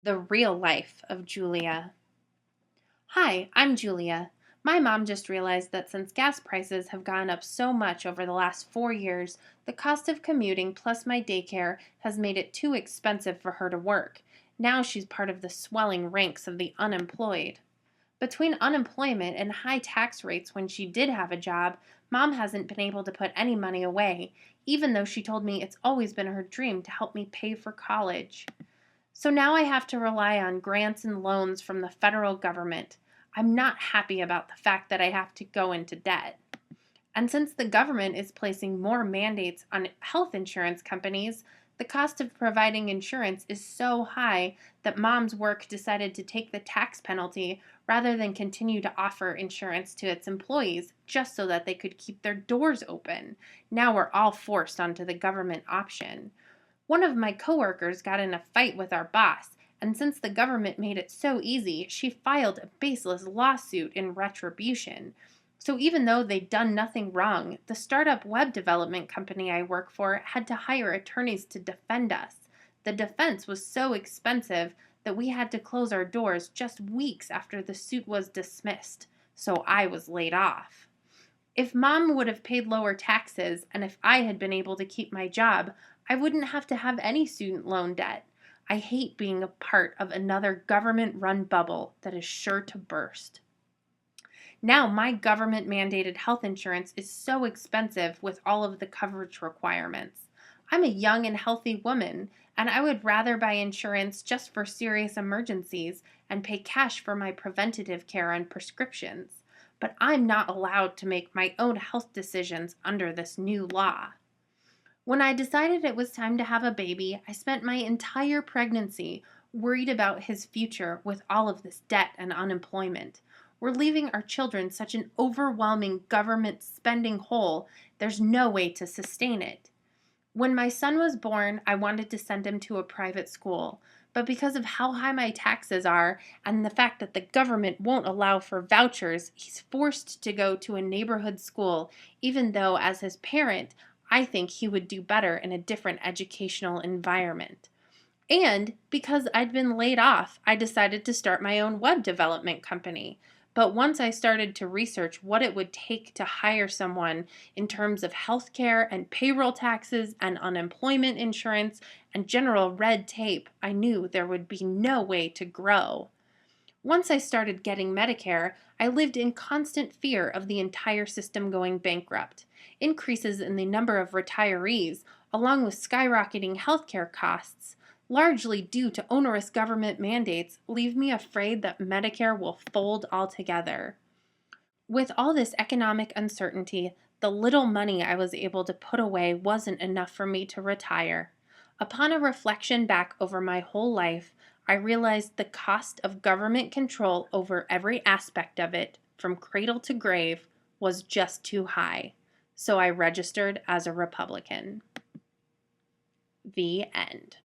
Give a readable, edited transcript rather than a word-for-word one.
The real life of Julia. Hi, I'm Julia. My mom just realized that since gas prices have gone up so much over the last 4 years, the cost of commuting plus my daycare has made it too expensive for her to work. Now she's part of the swelling ranks of the unemployed. Between unemployment and high tax rates when she did have a job, Mom hasn't been able to put any money away, even though she told me it's always been her dream to help me pay for college. So now I have to rely on grants and loans from the federal government. I'm not happy about the fact that I have to go into debt. And since the government is placing more mandates on health insurance companies, the cost of providing insurance is so high that Mom's work decided to take the tax penalty rather than continue to offer insurance to its employees just so that they could keep their doors open. Now we're all forced onto the government option. One of my coworkers got in a fight with our boss, and since the government made it so easy, she filed a baseless lawsuit in retribution. So even though they'd done nothing wrong, the startup web development company I work for had to hire attorneys to defend us. The defense was so expensive that we had to close our doors just weeks after the suit was dismissed, so I was laid off. If Mom would have paid lower taxes and if I had been able to keep my job, I wouldn't have to have any student loan debt. I hate being a part of another government-run bubble that is sure to burst. Now my government-mandated health insurance is so expensive with all of the coverage requirements. I'm a young and healthy woman, and I would rather buy insurance just for serious emergencies and pay cash for my preventative care and prescriptions. But I'm not allowed to make my own health decisions under this new law. When I decided it was time to have a baby, I spent my entire pregnancy worried about his future with all of this debt and unemployment. We're leaving our children such an overwhelming government spending hole, there's no way to sustain it. When my son was born, I wanted to send him to a private school, but because of how high my taxes are and the fact that the government won't allow for vouchers, he's forced to go to a neighborhood school, even though, as his parent, I think he would do better in a different educational environment. And because I'd been laid off, I decided to start my own web development company. But once I started to research what it would take to hire someone in terms of healthcare and payroll taxes and unemployment insurance and general red tape, I knew there would be no way to grow. Once I started getting Medicare, I lived in constant fear of the entire system going bankrupt. Increases in the number of retirees, along with skyrocketing healthcare costs, largely due to onerous government mandates, leave me afraid that Medicare will fold altogether. With all this economic uncertainty, the little money I was able to put away wasn't enough for me to retire. Upon a reflection back over my whole life, I realized the cost of government control over every aspect of it, from cradle to grave, was just too high. So I registered as a Republican. The end.